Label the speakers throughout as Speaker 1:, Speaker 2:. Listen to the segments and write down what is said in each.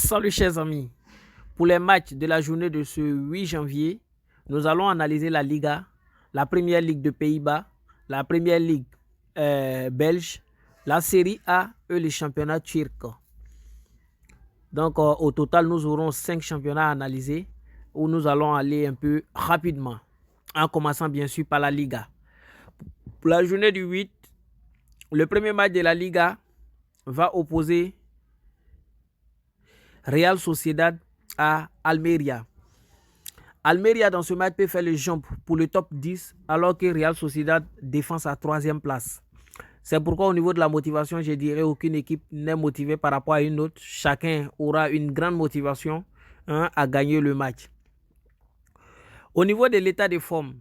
Speaker 1: Salut chers amis, pour les matchs de la journée de ce 8 janvier, nous allons analyser la Liga, la Première Ligue de Pays-Bas, la Première Ligue belge, la Série A et les championnats turcs. Donc au total, nous aurons 5 championnats à analyser où nous allons aller un peu rapidement, en commençant bien sûr par la Liga. Pour la journée du 8, le premier match de la Liga va opposer Real Sociedad à Almeria. Almeria dans ce match peut faire le jump pour le top 10 alors que Real Sociedad défend sa 3e place. C'est pourquoi au niveau de la motivation, je dirais aucune équipe n'est motivée par rapport à une autre. Chacun aura une grande motivation à gagner le match. Au niveau de l'état de forme,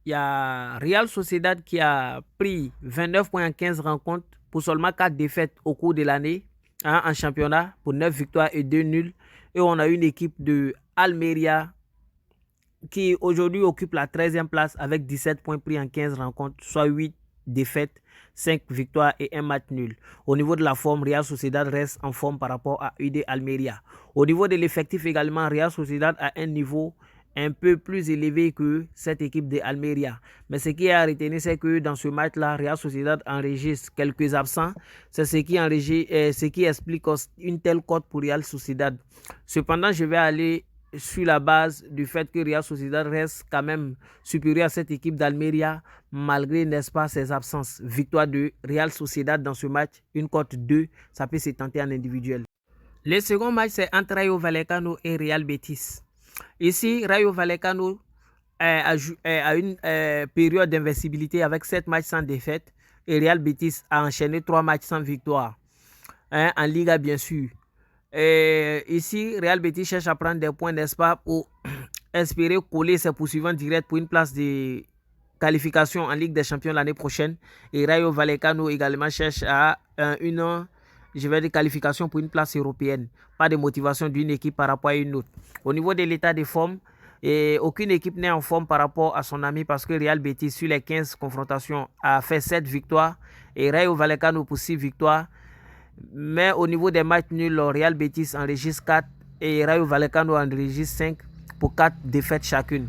Speaker 1: il y a Real Sociedad qui a pris 29 points en 15 rencontres pour seulement 4 défaites au cours de l'année en championnat pour 9 victoires et 2 nuls. Et on a une équipe de Almeria qui aujourd'hui occupe la 13e place avec 17 points pris en 15 rencontres, soit 8 défaites, 5 victoires et 1 match nul. Au niveau de la forme, Real Sociedad reste en forme par rapport à UD Almeria. Au niveau de l'effectif également, Real Sociedad a un niveau un peu plus élevé que cette équipe de Almeria. Mais ce qui est à retenir, c'est que dans ce match-là, Real Sociedad enregistre quelques absents. C'est ce qui explique une telle cote pour Real Sociedad. Cependant, je vais aller sur la base du fait que Real Sociedad reste quand même supérieur à cette équipe d'Almeria, malgré, n'est-ce pas, ses absences. Victoire de Real Sociedad dans ce match, une cote 2, ça peut se tenter en individuel. Le second match, c'est entre Rayo Vallecano et Real Betis. Ici, Rayo Vallecano a une période d'invincibilité avec 7 matchs sans défaite et Real Betis a enchaîné 3 matchs sans victoire. En Liga, bien sûr. Ici, Real Betis cherche à prendre des points, n'est-ce pas, pour espérer coller ses poursuivants directs pour une place de qualification en Ligue des Champions l'année prochaine. Et Rayo Vallecano également cherche à une qualification pour une place européenne. Pas de motivation d'une équipe par rapport à une autre. Au niveau de l'état de forme, aucune équipe n'est en forme par rapport à son ami parce que Real Betis, sur les 15 confrontations, a fait 7 victoires et Rayo Vallecano pour 6 victoires. Mais au niveau des matchs nuls, Real Betis enregistre 4 et Rayo Vallecano enregistre 5 pour 4 défaites chacune.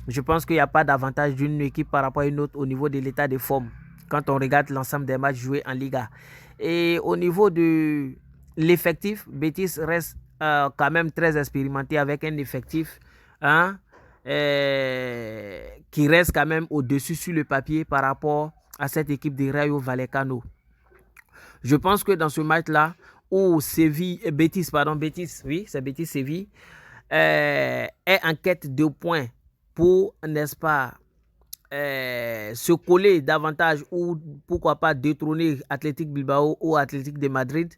Speaker 1: Je pense qu'il n'y a pas d'avantage d'une équipe par rapport à une autre au niveau de l'état de forme quand on regarde l'ensemble des matchs joués en Liga. Et au niveau de l'effectif, Betis reste quand même très expérimenté avec un effectif qui reste quand même au-dessus sur le papier par rapport à cette équipe de Rayo Vallecano. Je pense que dans ce match-là, où Betis, Séville, est en quête de points pour, n'est-ce pas, se coller davantage ou pourquoi pas détrôner Athletic Bilbao ou Athletic de Madrid,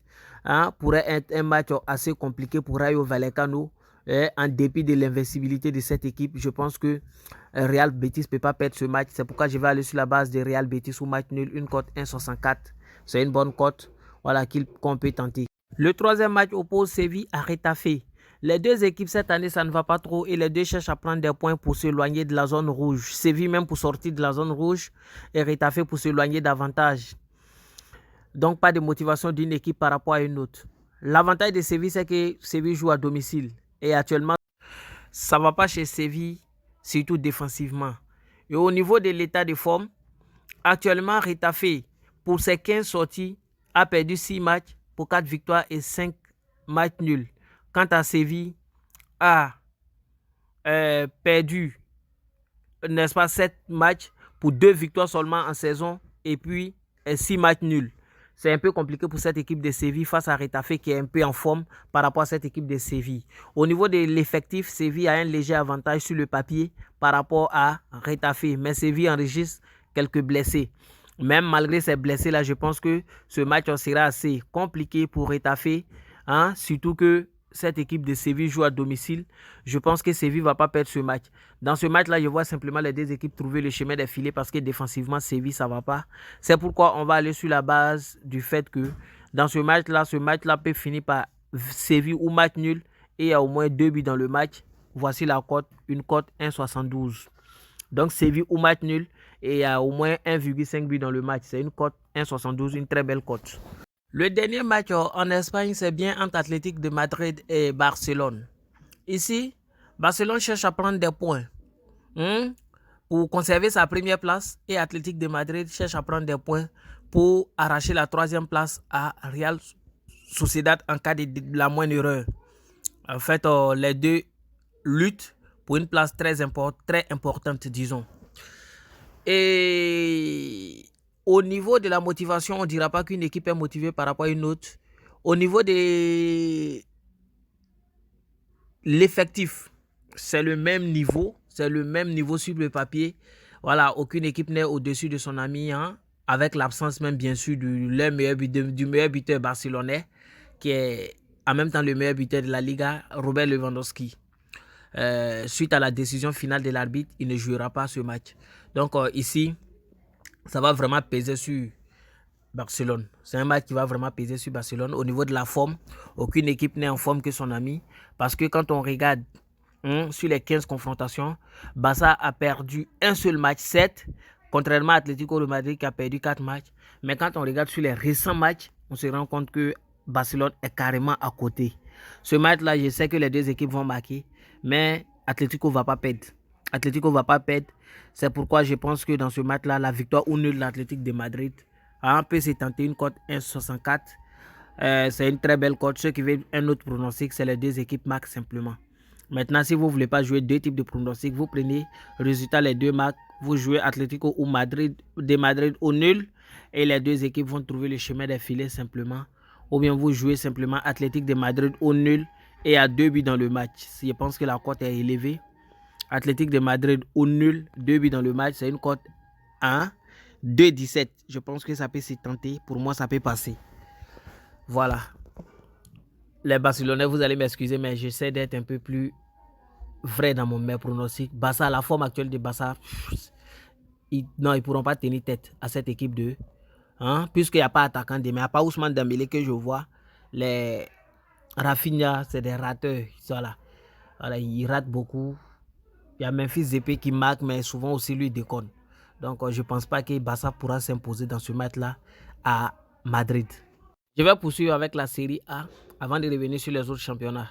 Speaker 1: pourrait être un match assez compliqué pour Rayo Vallecano. En dépit de l'invincibilité de cette équipe, je pense que Real Betis ne peut pas perdre ce match. C'est pourquoi je vais aller sur la base de Real Betis au match nul, une cote 1,64. C'est une bonne cote, voilà, qu'on peut tenter. Le troisième match oppose Séville à Retafe. Les deux équipes cette année, ça ne va pas trop et les deux cherchent à prendre des points pour s'éloigner de la zone rouge. Séville même pour sortir de la zone rouge et Retafe pour s'éloigner davantage. Donc pas de motivation d'une équipe par rapport à une autre. L'avantage de Séville, c'est que Séville joue à domicile. Et actuellement, ça ne va pas chez Séville, surtout défensivement. Et au niveau de l'état de forme, actuellement, Retafe, pour ses 15 sorties, a perdu 6 matchs pour 4 victoires et 5 matchs nuls. Quant à Séville, a perdu, n'est-ce pas, 7 matchs pour 2 victoires seulement en saison et puis 6 matchs nuls. C'est un peu compliqué pour cette équipe de Séville face à Retafe qui est un peu en forme par rapport à cette équipe de Séville. Au niveau de l'effectif, Séville a un léger avantage sur le papier par rapport à Retafe. Mais Séville enregistre quelques blessés. Même malgré ces blessés-là, je pense que ce match sera assez compliqué pour Retafe. Surtout que cette équipe de Séville joue à domicile. Je pense que Séville ne va pas perdre ce match. Dans ce match-là, je vois simplement les deux équipes trouver le chemin des filets parce que défensivement, Séville, ça ne va pas. C'est pourquoi on va aller sur la base du fait que dans ce match-là peut finir par Séville ou match nul et il y a au moins 2 buts dans le match. Voici la cote, une cote 1,72. Donc Séville ou match nul et il y a au moins 1,5 but dans le match. C'est une cote 1,72, une très belle cote. Le dernier match en Espagne, c'est bien entre Atlético de Madrid et Barcelone. Ici, Barcelone cherche à prendre des points pour conserver sa première place et Atlético de Madrid cherche à prendre des points pour arracher la troisième place à Real Sociedad en cas de la moindre erreur. En fait, les deux luttent pour une place très importante, disons. Et au niveau de la motivation, on ne dira pas qu'une équipe est motivée par rapport à une autre. Au niveau de l'effectif, c'est le même niveau. C'est le même niveau sur le papier. Voilà, aucune équipe n'est au-dessus de son ami, avec l'absence même, bien sûr, du meilleur buteur barcelonais, qui est en même temps le meilleur buteur de la Liga, Robert Lewandowski. Suite à la décision finale de l'arbitre, il ne jouera pas ce match. Donc ici, ça va vraiment peser sur Barcelone. C'est un match qui va vraiment peser sur Barcelone. Au niveau de la forme, aucune équipe n'est en forme que son ami. Parce que quand on regarde sur les 15 confrontations, Barça a perdu un seul match, 7, contrairement à Atlético de Madrid qui a perdu 4 matchs. Mais quand on regarde sur les récents matchs, on se rend compte que Barcelone est carrément à côté. Ce match-là, je sais que les deux équipes vont marquer, mais Atlético ne va pas perdre. Atlético ne va pas perdre. C'est pourquoi je pense que dans ce match-là, la victoire ou nulle de l'Atlético de Madrid peut se tenter une cote 1,64. C'est une très belle cote. Ceux qui veulent un autre pronostic, c'est les deux équipes marquent simplement. Maintenant, si vous ne voulez pas jouer deux types de pronostics, vous prenez résultat les deux marques, vous jouez Atlético ou de Madrid au nul et les deux équipes vont trouver le chemin des filets simplement. Ou bien vous jouez simplement Atlético de Madrid au nul et à 2 buts dans le match. Je pense que la cote est élevée. Atlético de Madrid au nul, 2 buts dans le match, c'est une cote 2,17. Je pense que ça peut se tenter. Pour moi, ça peut passer. Voilà. Les Barcelonais, vous allez m'excuser, mais j'essaie d'être un peu plus vrai dans mes pronostics. Barça, la forme actuelle de Barça, ils ne pourront pas tenir tête à cette équipe de puisqu'il n'y a pas attaquant demain, il n'y a pas Ousmane Dembélé que je vois. Les Rafinha, c'est des rateurs. Voilà, ils ratent beaucoup. Il y a Memphis Depay qui marque, mais souvent aussi lui déconne. Donc, je ne pense pas que Barça pourra s'imposer dans ce match-là à Madrid. Je vais poursuivre avec la Série A avant de revenir sur les autres championnats.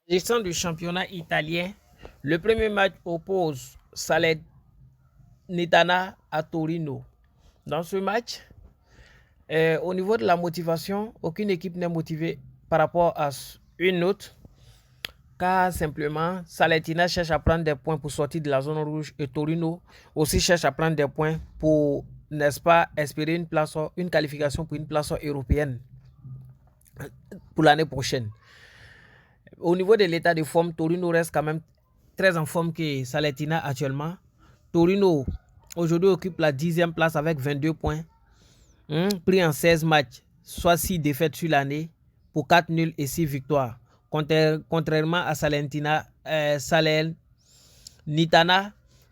Speaker 1: Gestion du championnat italien, le premier match oppose Salernitana à Torino. Dans ce match, au niveau de la motivation, aucune équipe n'est motivée par rapport à une autre. Car simplement, Salernitana cherche à prendre des points pour sortir de la zone rouge et Torino aussi cherche à prendre des points pour, n'est-ce pas, espérer une qualification pour une place européenne pour l'année prochaine. Au niveau de l'état de forme, Torino reste quand même très en forme que Salernitana actuellement. Torino aujourd'hui occupe la 10e place avec 22 points, pris en 16 matchs, soit 6 défaites sur l'année pour 4 nuls et 6 victoires. Contrairement à Salernitana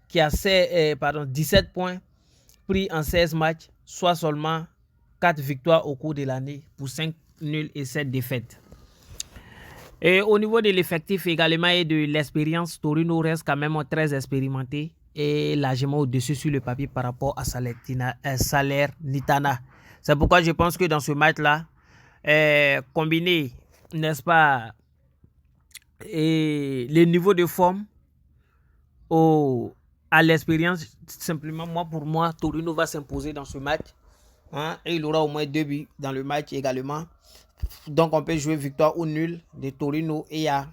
Speaker 1: qui a 17 points pris en 16 matchs, soit seulement 4 victoires au cours de l'année pour 5 nuls et 7 défaites. Et au niveau de l'effectif également et de l'expérience, Torino reste quand même très expérimenté et largement au-dessus sur le papier par rapport à Salernitana. C'est pourquoi je pense que dans ce match-là, combiné, n'est-ce pas, et les niveaux de forme à l'expérience, simplement, pour moi, Torino va s'imposer dans ce match. Et il aura au moins 2 buts dans le match également. Donc, on peut jouer victoire ou nul de Torino et il y a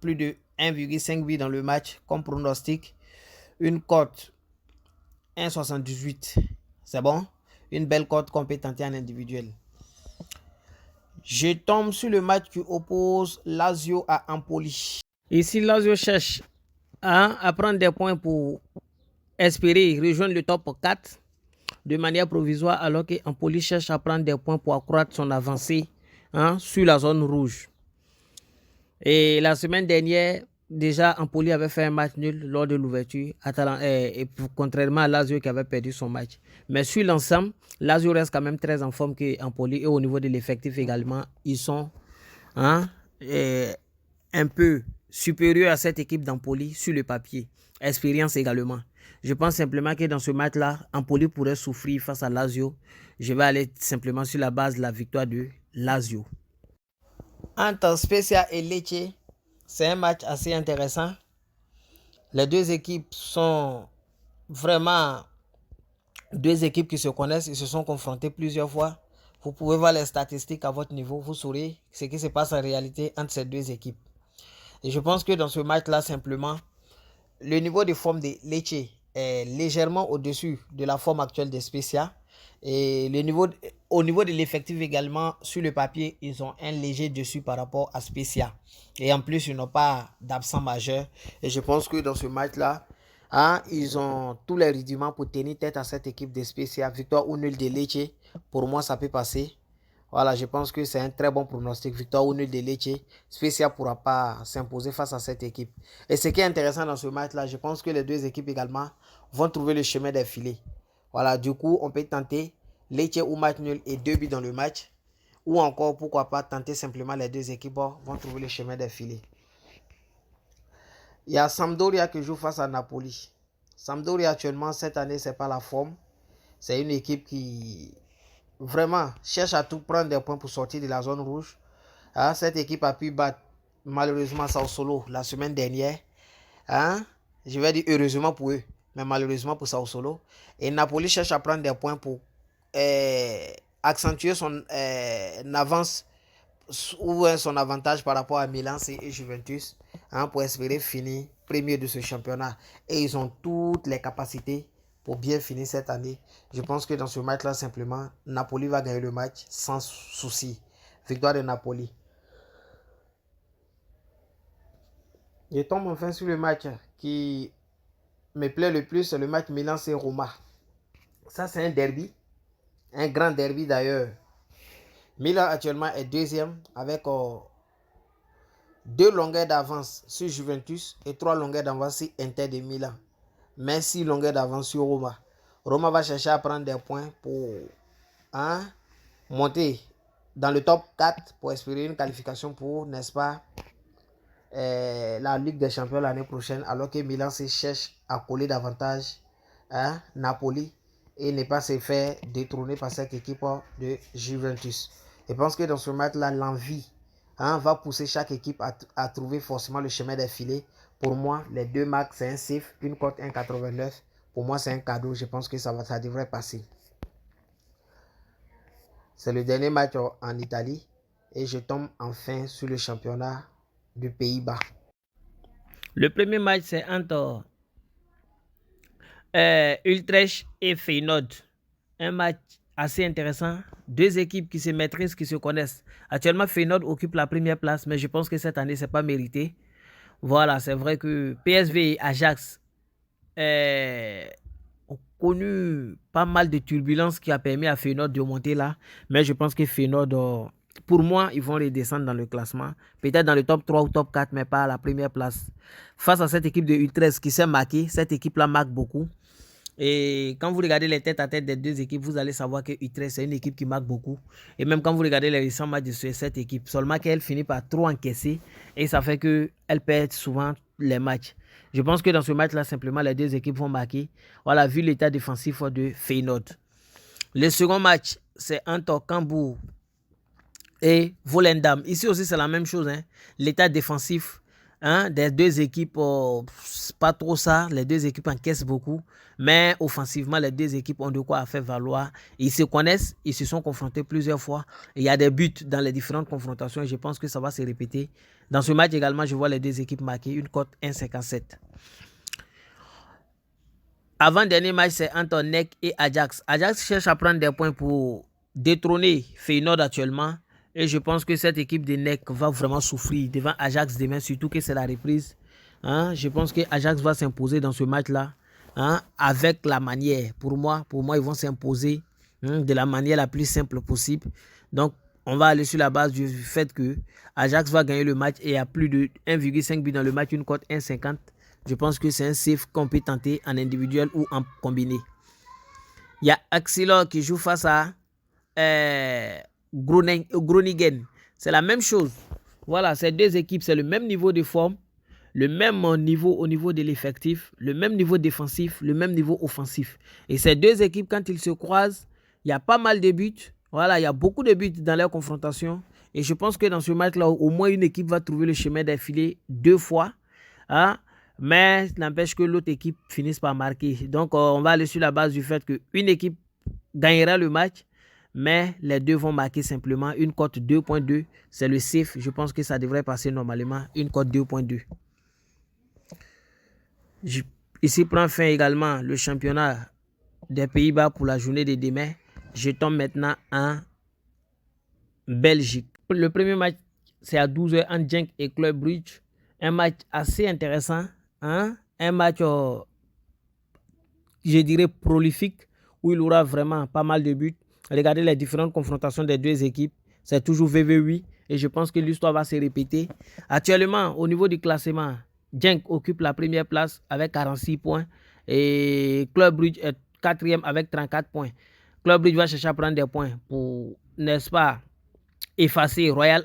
Speaker 1: plus de 1,5 buts dans le match comme pronostic. Une cote 1,78. C'est bon? Une belle cote qu'on peut tenter en individuel. Je tombe sur le match qui oppose Lazio à Empoli. Ici, Lazio cherche à prendre des points pour espérer rejoindre le top 4 de manière provisoire, alors qu'Empoli cherche à prendre des points pour accroître son avancée sur la zone rouge. Et la semaine dernière, déjà, Empoli avait fait un match nul lors de l'ouverture, contrairement à Lazio qui avait perdu son match. Mais sur l'ensemble, Lazio reste quand même très en forme qu'Empoli et au niveau de l'effectif également, ils sont un peu supérieurs à cette équipe d'Empoli sur le papier. Expérience également. Je pense simplement que dans ce match-là, Empoli pourrait souffrir face à Lazio. Je vais aller simplement sur la base de la victoire de Lazio. Entre Spezia et Lecce, c'est un match assez intéressant. Les deux équipes sont vraiment deux équipes qui se connaissent. Ils se sont confrontés plusieurs fois. Vous pouvez voir les statistiques à votre niveau. Vous saurez ce qui se passe en réalité entre ces deux équipes. Et je pense que dans ce match-là, simplement, le niveau de forme de Lecce est légèrement au-dessus de la forme actuelle de Spezia. Et au niveau de l'effectif également, sur le papier, ils ont un léger dessus par rapport à Spezia. Et en plus, ils n'ont pas d'absent majeur. Et je pense que dans ce match-là, ils ont tous les rudiments pour tenir tête à cette équipe de Spezia. Victoire ou nul de Lecce, pour moi, ça peut passer. Voilà, je pense que c'est un très bon pronostic. Victoire ou nul de Lecce. Spezia ne pourra pas s'imposer face à cette équipe. Et ce qui est intéressant dans ce match-là, je pense que les deux équipes également vont trouver le chemin des filets. Voilà, du coup, on peut tenter Lecce ou match nul et 2 buts dans le match. Ou encore, pourquoi pas, tenter simplement les deux équipes vont trouver le chemin des filets. Il y a Sampdoria qui joue face à Napoli. Sampdoria actuellement, cette année, c'est pas la forme. C'est une équipe qui vraiment cherche à tout prendre des points pour sortir de la zone rouge. Cette équipe a pu battre malheureusement Sassuolo la semaine dernière. Je vais dire heureusement pour eux, mais malheureusement pour Sassuolo. Et Napoli cherche à prendre des points pour accentuer son avance ou son avantage par rapport à Milan et Juventus pour espérer finir premier de ce championnat. Et ils ont toutes les capacités pour bien finir cette année. Je pense que dans ce match-là, simplement, Napoli va gagner le match sans souci. Victoire de Napoli. Je tombe enfin sur le match qui me plaît le plus, c'est le match Milan-Roma. Ça, c'est un derby. Un grand derby d'ailleurs. Milan actuellement est deuxième avec 2 longueurs d'avance sur Juventus et 3 longueurs d'avance sur Inter de Milan. Mais 6 longueurs d'avance sur Roma. Roma va chercher à prendre des points pour monter dans le top 4 pour espérer une qualification pour, n'est-ce pas, la Ligue des Champions l'année prochaine, alors que Milan se cherche à coller davantage Napoli et ne pas se faire détrôner par cette équipe de Juventus. Je pense que dans ce match-là, l'envie va pousser chaque équipe à trouver forcément le chemin des filets. Pour moi, les deux marques, c'est un safe, une cote 1,89. Pour moi, c'est un cadeau. Je pense que ça devrait passer. C'est le dernier match en Italie. Et je tombe enfin sur le championnat du Pays-Bas. Le premier match, c'est entre Utrecht et Feyenoord. Un match assez intéressant. Deux équipes qui se maîtrisent, qui se connaissent. Actuellement, Feyenoord occupe la première place, mais je pense que cette année, ce n'est pas mérité. Voilà, c'est vrai que PSV et Ajax ont connu pas mal de turbulences qui a permis à Feyenoord de monter là. Mais je pense que Feyenoord, pour moi, ils vont redescendre dans le classement. Peut-être dans le top 3 ou top 4, mais pas à la première place. Face à cette équipe de Utrecht qui s'est marquée, cette équipe-là marque beaucoup. Et quand vous regardez les têtes à tête des deux équipes, vous allez savoir que Utrecht, c'est une équipe qui marque beaucoup. Et même quand vous regardez les récents matchs de cette équipe, seulement qu'elle finit par trop encaisser. Et ça fait qu'elle perd souvent les matchs. Je pense que dans ce match-là, simplement, les deux équipes vont marquer. Voilà, vu l'état défensif de Feyenoord. Le second match, c'est entre Cambuur et Volendam. Ici aussi, c'est la même chose. L'état défensif des deux équipes, pas trop ça. Les deux équipes encaissent beaucoup. Mais offensivement, les deux équipes ont de quoi faire valoir. Ils se connaissent, ils se sont confrontés plusieurs fois. Il y a des buts dans les différentes confrontations et je pense que ça va se répéter. Dans ce match également, je vois les deux équipes marquer une cote 1,57. Avant-dernier match, c'est entre NEC et Ajax. Ajax cherche à prendre des points pour détrôner Feyenoord actuellement. Et je pense que cette équipe de NEC va vraiment souffrir devant Ajax demain, surtout que c'est la reprise. Je pense que Ajax va s'imposer dans ce match-là avec la manière. Pour moi, ils vont s'imposer de la manière la plus simple possible. Donc, on va aller sur la base du fait que Ajax va gagner le match et il y a plus de 1,5 but dans le match, une cote 1,50. Je pense que c'est un safe qu'on peut tenter en individuel ou en combiné. Il y a Axelor qui joue face à Groningen. C'est la même chose. Voilà, ces deux équipes, c'est le même niveau de forme. le même niveau au niveau de l'effectif, le même niveau défensif, le même niveau offensif. Et ces deux équipes, quand ils se croisent, il y a pas mal de buts. Voilà, il y a beaucoup de buts dans leur confrontation. Et je pense que dans ce match-là, au moins une équipe va trouver le chemin d'affiler 2 fois. Hein? Mais n'empêche que l'autre équipe finisse par marquer. Donc, on va aller sur la base du fait qu'une équipe gagnera le match, mais les deux vont marquer simplement une cote 2.2. C'est le safe. Je pense que ça devrait passer normalement. Une cote 2.2. Ici prend fin également le championnat des Pays-Bas pour la journée de demain. Je tombe maintenant en Belgique. Le premier match, c'est à 12h entre Genk et Club Brugge. Un match assez intéressant. Hein? Un match, je dirais, prolifique, où il y aura vraiment pas mal de buts. Regardez les différentes confrontations des deux équipes. C'est toujours VV8 et je pense que l'histoire va se répéter. Actuellement, au niveau du classement, Genk occupe la première place avec 46 points et Club Brugge est quatrième avec 34 points. Club Brugge va chercher à prendre des points pour, n'est-ce pas, effacer Royal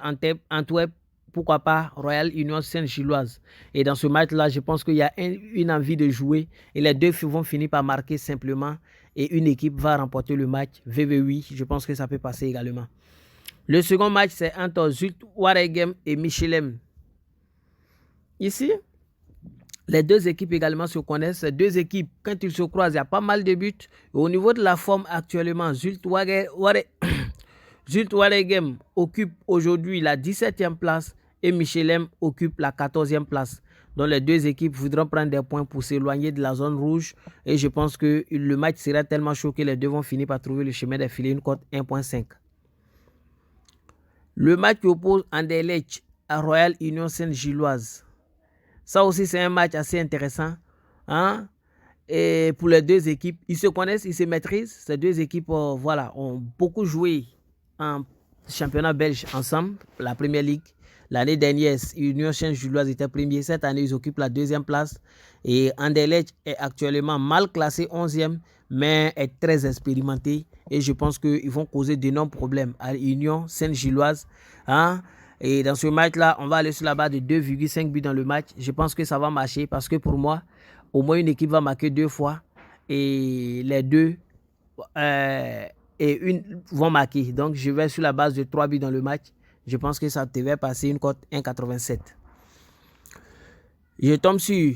Speaker 1: Antwerp, pourquoi pas Royal Union Saint-Gilloise. Et dans ce match-là, je pense qu'il y a une envie de jouer et les deux vont finir par marquer simplement et une équipe va remporter le match VV8. Je pense que ça peut passer également. Le second match, c'est entre Zulte Waregem et Michelem. Ici, les deux équipes également se connaissent. Ces deux équipes, quand ils se croisent, il y a pas mal de buts. Et au niveau de la forme actuellement, Zulte Waregem occupe aujourd'hui la 17e place et Michelem occupe la 14e place. Donc les deux équipes voudront prendre des points pour s'éloigner de la zone rouge. Et je pense que le match sera tellement chaud que les deux vont finir par trouver le chemin d'affiler une cote 1.5. Le match qui oppose Anderlecht à Royal Union Saint-Gilloise. Ça aussi, c'est un match assez intéressant. Hein? Et pour les deux équipes, ils se connaissent, ils se maîtrisent. Ces deux équipes voilà, ont beaucoup joué en championnat belge ensemble, la première ligue. L'année dernière, Union Saint-Gilloise était premier. Cette année, ils occupent la deuxième place. Et Anderlecht est actuellement mal classé 11e, mais est très expérimenté. Et je pense qu'ils vont causer d'énormes problèmes à Union Saint-Gilloise. Hein? Et dans ce match-là, on va aller sur la base de 2,5 buts dans le match. Je pense que ça va marcher parce que pour moi, au moins une équipe va marquer 2 fois. Et les deux vont marquer. Donc, je vais sur la base de 3 buts dans le match. Je pense que ça devait passer une cote 1,87. Je tombe sur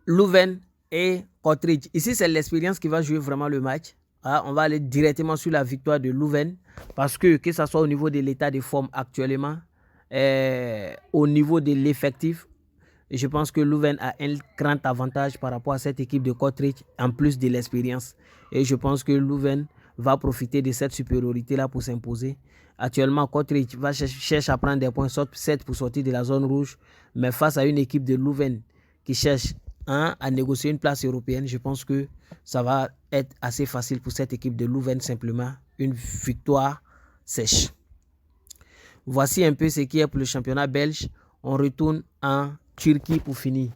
Speaker 1: Leuven et Kortrijk. Ici, c'est l'expérience qui va jouer vraiment le match. On va aller directement sur la victoire de Leuven parce que ce soit au niveau de l'état de forme actuellement, au niveau de l'effectif, je pense que Leuven a un grand avantage par rapport à cette équipe de Kortrijk en plus de l'expérience. Et je pense que Leuven va profiter de cette supériorité-là pour s'imposer. Actuellement, Kortrijk va chercher à prendre des points 7 pour sortir de la zone rouge. Mais face à une équipe de Leuven qui cherche à négocier une place européenne, je pense que ça va être assez facile pour cette équipe de Leuven, simplement une victoire sèche. Voici un peu ce qui est pour le championnat belge. On retourne en Turquie pour finir.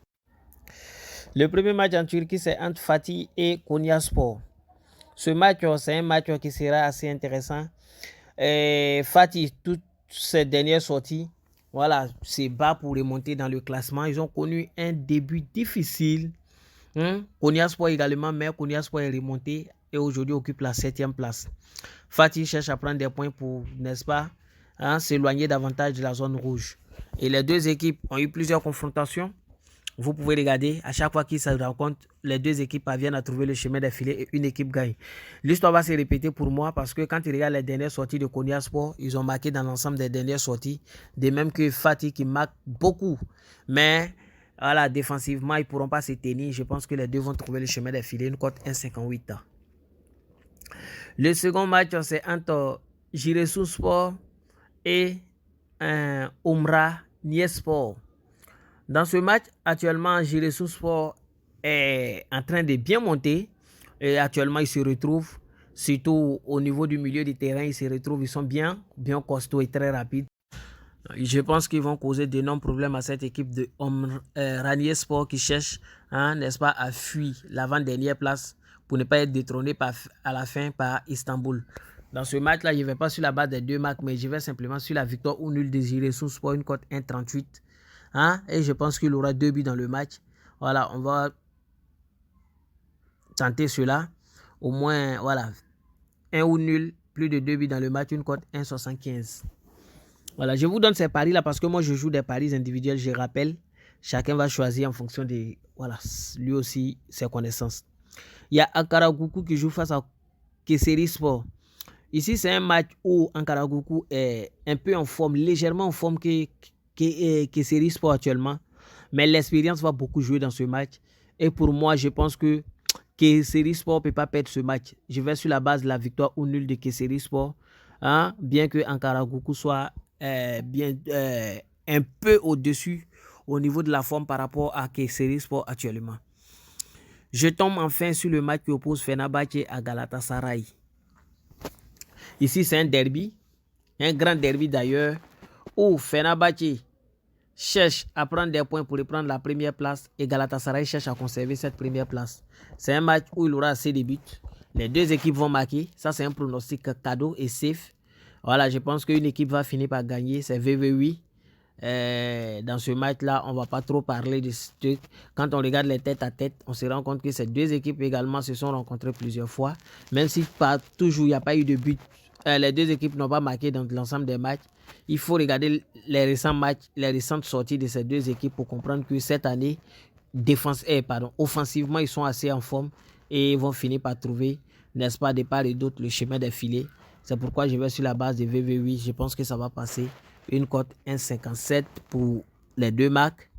Speaker 1: Le premier match en Turquie, c'est entre Fatih et Konyaspor. Ce match, c'est un match qui sera assez intéressant. Fatih, toutes ces dernières sorties, voilà, c'est bas pour remonter dans le classement. Ils ont connu un début difficile. Konyaspor également, mais Konyaspor est remonté et aujourd'hui occupe la 7e place. Fatih cherche à prendre des points pour, n'est-ce pas, s'éloigner davantage de la zone rouge. Et les deux équipes ont eu plusieurs confrontations. Vous pouvez regarder, à chaque fois qu'ils se rencontrent, les deux équipes parviennent à trouver le chemin d'affiler et une équipe gagne. L'histoire va se répéter pour moi parce que quand tu regardes les dernières sorties de Konyaspor, ils ont marqué dans l'ensemble des dernières sorties, de même que Fatih qui marque beaucoup. Mais voilà, défensivement, ils ne pourront pas se tenir. Je pense que les deux vont trouver le chemin d'affiler, une cote 1,58. Le second match, c'est entre Giresunspor et Umraniyespor. Dans ce match, actuellement, Giresunspor est en train de bien monter. Et actuellement, ils se retrouvent, surtout au niveau du milieu du terrain, ils se retrouvent, ils sont bien costauds et très rapides. Je pense qu'ils vont causer d'énormes problèmes à cette équipe de Umraniyespor qui cherche, n'est-ce pas, à fuir l'avant-dernière place pour ne pas être détrôné à la fin par Istanbul. Dans ce match-là, je ne vais pas sur la base des deux marques, mais je vais simplement sur la victoire ou nul de Giresunspor, une cote 1,38. Hein? Et je pense qu'il aura 2 buts dans le match. Voilà, on va tenter cela. Au moins, voilà, 1 ou nul, plus de 2 buts dans le match, une cote 1,75. Voilà, je vous donne ces paris-là parce que moi, je joue des paris individuels, je rappelle. Chacun va choisir en fonction de, voilà, lui aussi, ses connaissances. Il y a Ankara-Goukou qui joue face à Kayseri Sport. Ici, c'est un match où Ankara-Goukou est un peu en forme, légèrement en forme que Kayseri Sport actuellement. Mais l'expérience va beaucoup jouer dans ce match. Et pour moi, je pense que Kayseri Sport ne peut pas perdre ce match. Je vais sur la base de la victoire ou nulle de Kayseri Sport. Hein, bien que Ankara-Goukou soit un peu au-dessus au niveau de la forme par rapport à Kayseri Sport actuellement. Je tombe enfin sur le match qui oppose Fenerbahçe à Galatasaray. Ici, c'est un derby, un grand derby d'ailleurs, où Fenerbahçe cherche à prendre des points pour reprendre la première place et Galatasaray cherche à conserver cette première place. C'est un match où il aura assez de buts. Les deux équipes vont marquer. Ça, c'est un pronostic cadeau et safe. Voilà, je pense qu'une équipe va finir par gagner. C'est VV8. Dans ce match-là, on ne va pas trop parler de ce truc. Quand on regarde les têtes à tête, on se rend compte que ces deux équipes également se sont rencontrées plusieurs fois. Même si pas toujours il n'y a pas eu de but, les deux équipes n'ont pas marqué dans l'ensemble des matchs. Il faut regarder les récents matchs, les récentes sorties de ces deux équipes pour comprendre que cette année, offensivement, ils sont assez en forme et ils vont finir par trouver, n'est-ce pas, de part et d'autre, le chemin des filets. C'est pourquoi je vais sur la base de VV8. Je pense que ça va passer. Une cote 1,57 pour les deux marques.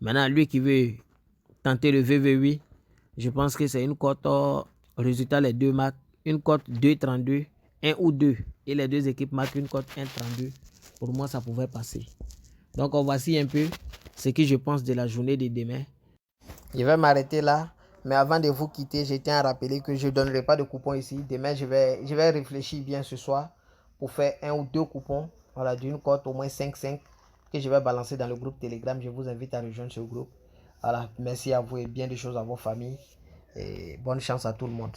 Speaker 1: Maintenant, lui qui veut tenter le VV8, je pense que c'est une cote résultat les deux marques. Une cote 2,32, 1 ou 2. Et les deux équipes marquent une cote 1,32. Pour moi, ça pouvait passer. Donc, voici un peu ce que je pense de la journée de demain. Je vais m'arrêter là. Mais avant de vous quitter, je tiens à rappeler que je ne donnerai pas de coupon ici. Demain, je vais réfléchir bien ce soir pour faire 1 ou 2 coupons. Voilà, d'une cote au moins 5,5 que je vais balancer dans le groupe Telegram. Je vous invite à rejoindre ce groupe. Voilà, merci à vous et bien des choses à vos familles. Et bonne chance à tout le monde.